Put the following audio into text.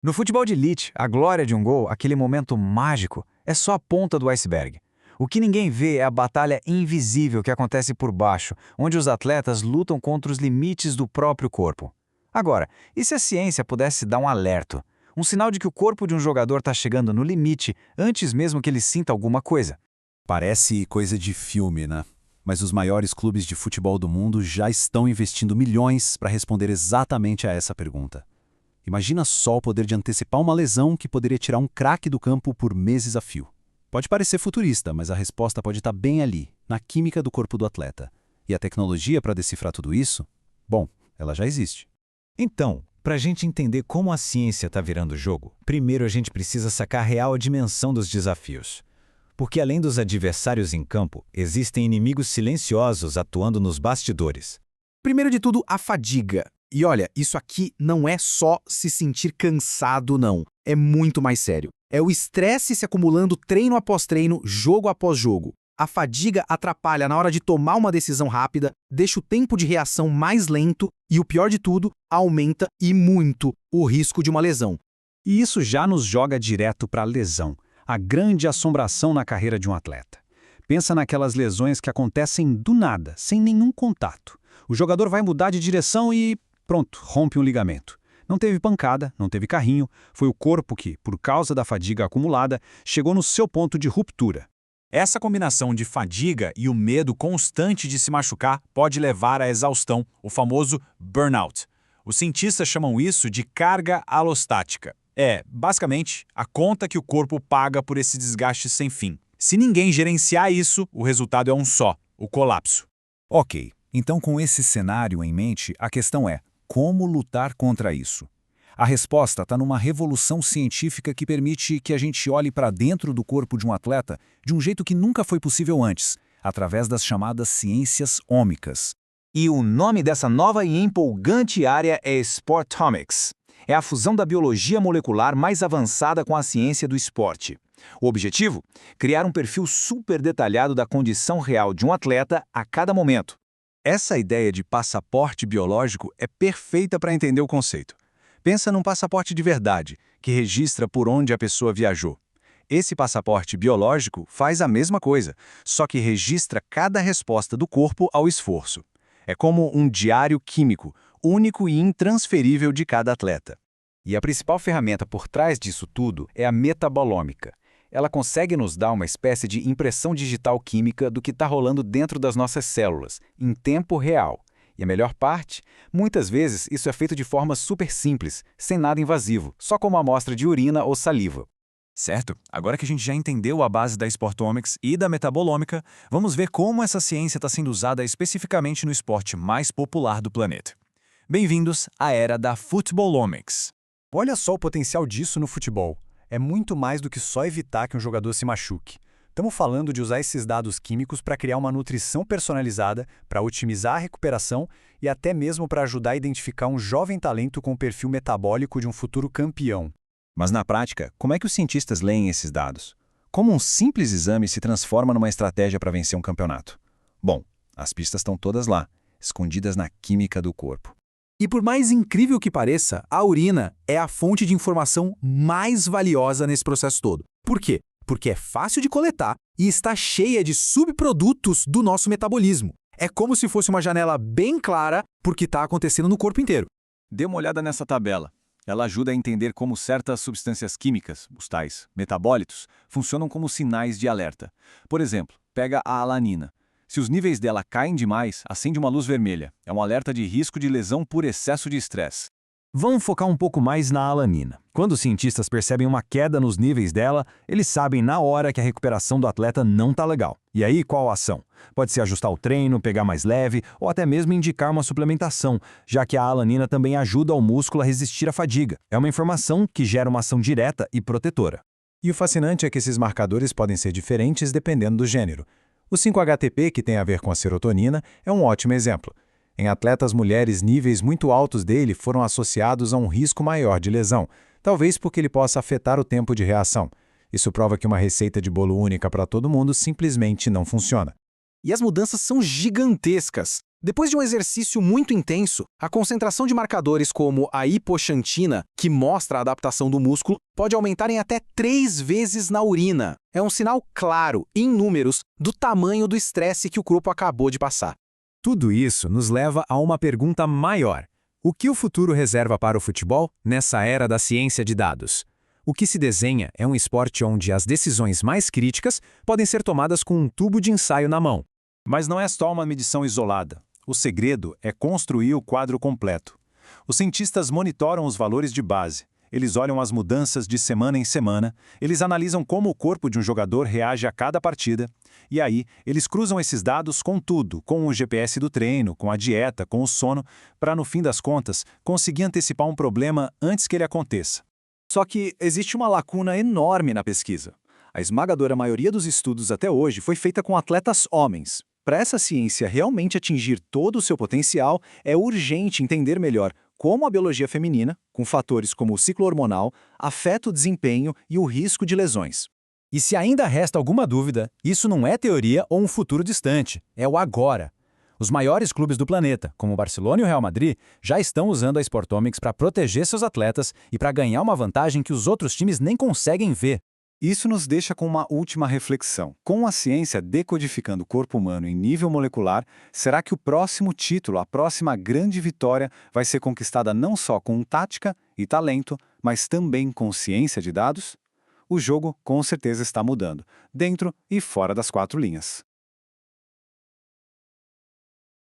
No futebol de elite, a glória de um gol, aquele momento mágico, é só a ponta do iceberg. O que ninguém vê é a batalha invisível que acontece por baixo, onde os atletas lutam contra os limites do próprio corpo. Agora, e se a ciência pudesse dar um alerta? Um sinal de que o corpo de um jogador está chegando no limite antes mesmo que ele sinta alguma coisa? Parece coisa de filme, né? Mas os maiores clubes de futebol do mundo já estão investindo milhões para responder exatamente a essa pergunta. Imagina só o poder de antecipar uma lesão que poderia tirar um craque do campo por meses a fio. Pode parecer futurista, mas a resposta pode estar bem ali, na química do corpo do atleta. E a tecnologia para decifrar tudo isso? Bom, ela já existe. Então, para a gente entender como a ciência está virando o jogo, primeiro a gente precisa sacar a real dimensão dos desafios. Porque além dos adversários em campo, existem inimigos silenciosos atuando nos bastidores. Primeiro de tudo, a fadiga. E olha, isso aqui não é só se sentir cansado, não. É muito mais sério. É o estresse se acumulando treino após treino, jogo após jogo. A fadiga atrapalha na hora de tomar uma decisão rápida, deixa o tempo de reação mais lento e, o pior de tudo, aumenta e muito o risco de uma lesão. E isso já nos joga direto para a lesão, a grande assombração na carreira de um atleta. Pensa naquelas lesões que acontecem do nada, sem nenhum contato. O jogador vai mudar de direção e pronto, rompe um ligamento. Não teve pancada, não teve carrinho, foi o corpo que, por causa da fadiga acumulada, chegou no seu ponto de ruptura. Essa combinação de fadiga e o medo constante de se machucar pode levar à exaustão, o famoso burnout. Os cientistas chamam isso de carga alostática. É, basicamente, a conta que o corpo paga por esse desgaste sem fim. Se ninguém gerenciar isso, o resultado é um só, o colapso. Ok, então com esse cenário em mente, a questão é: como lutar contra isso? A resposta está numa revolução científica que permite que a gente olhe para dentro do corpo de um atleta de um jeito que nunca foi possível antes, através das chamadas ciências ômicas. E o nome dessa nova e empolgante área é Sportomics. É a fusão da biologia molecular mais avançada com a ciência do esporte. O objetivo? Criar um perfil super detalhado da condição real de um atleta a cada momento. Essa ideia de passaporte biológico é perfeita para entender o conceito. Pensa num passaporte de verdade, que registra por onde a pessoa viajou. Esse passaporte biológico faz a mesma coisa, só que registra cada resposta do corpo ao esforço. É como um diário químico, único e intransferível de cada atleta. E a principal ferramenta por trás disso tudo é a metabolômica. Ela consegue nos dar uma espécie de impressão digital química do que está rolando dentro das nossas células, em tempo real. E a melhor parte? Muitas vezes isso é feito de forma super simples, sem nada invasivo, só com uma amostra de urina ou saliva. Certo, agora que a gente já entendeu a base da Sportomics e da metabolômica, vamos ver como essa ciência está sendo usada especificamente no esporte mais popular do planeta. Bem-vindos à era da Futebolomics. Olha só o potencial disso no futebol. É muito mais do que só evitar que um jogador se machuque. Estamos falando de usar esses dados químicos para criar uma nutrição personalizada, para otimizar a recuperação e até mesmo para ajudar a identificar um jovem talento com o perfil metabólico de um futuro campeão. Mas na prática, como é que os cientistas leem esses dados? Como um simples exame se transforma numa estratégia para vencer um campeonato? Bom, as pistas estão todas lá, escondidas na química do corpo. E por mais incrível que pareça, a urina é a fonte de informação mais valiosa nesse processo todo. Por quê? Porque é fácil de coletar e está cheia de subprodutos do nosso metabolismo. É como se fosse uma janela bem clara porque está acontecendo no corpo inteiro. Dê uma olhada nessa tabela. Ela ajuda a entender como certas substâncias químicas, os tais metabólitos, funcionam como sinais de alerta. Por exemplo, pega a alanina. Se os níveis dela caem demais, acende uma luz vermelha. É um alerta de risco de lesão por excesso de estresse. Vamos focar um pouco mais na alanina. Quando os cientistas percebem uma queda nos níveis dela, eles sabem na hora que a recuperação do atleta não está legal. E aí, qual a ação? Pode ser ajustar o treino, pegar mais leve ou até mesmo indicar uma suplementação, já que a alanina também ajuda o músculo a resistir à fadiga. É uma informação que gera uma ação direta e protetora. E o fascinante é que esses marcadores podem ser diferentes dependendo do gênero. O 5-HTP, que tem a ver com a serotonina, é um ótimo exemplo. Em atletas mulheres, níveis muito altos dele foram associados a um risco maior de lesão, talvez porque ele possa afetar o tempo de reação. Isso prova que uma receita de bolo única para todo mundo simplesmente não funciona. E as mudanças são gigantescas. Depois de um exercício muito intenso, a concentração de marcadores como a hipoxantina, que mostra a adaptação do músculo, pode aumentar em até 3 vezes na urina. É um sinal claro, em números, do tamanho do estresse que o corpo acabou de passar. Tudo isso nos leva a uma pergunta maior. O que o futuro reserva para o futebol nessa era da ciência de dados? O que se desenha é um esporte onde as decisões mais críticas podem ser tomadas com um tubo de ensaio na mão. Mas não é só uma medição isolada. O segredo é construir o quadro completo. Os cientistas monitoram os valores de base. Eles olham as mudanças de semana em semana, eles analisam como o corpo de um jogador reage a cada partida, e aí eles cruzam esses dados com tudo, com o GPS do treino, com a dieta, com o sono, para, no fim das contas, conseguir antecipar um problema antes que ele aconteça. Só que existe uma lacuna enorme na pesquisa. A esmagadora maioria dos estudos até hoje foi feita com atletas homens. Para essa ciência realmente atingir todo o seu potencial, é urgente entender melhor como a biologia feminina, com fatores como o ciclo hormonal, afeta o desempenho e o risco de lesões. E se ainda resta alguma dúvida, isso não é teoria ou um futuro distante, é o agora. Os maiores clubes do planeta, como o Barcelona e o Real Madrid, já estão usando a Sportomics para proteger seus atletas e para ganhar uma vantagem que os outros times nem conseguem ver. Isso nos deixa com uma última reflexão. Com a ciência decodificando o corpo humano em nível molecular, será que o próximo título, a próxima grande vitória, vai ser conquistada não só com tática e talento, mas também com ciência de dados? O jogo com certeza está mudando, dentro e fora das 4 linhas.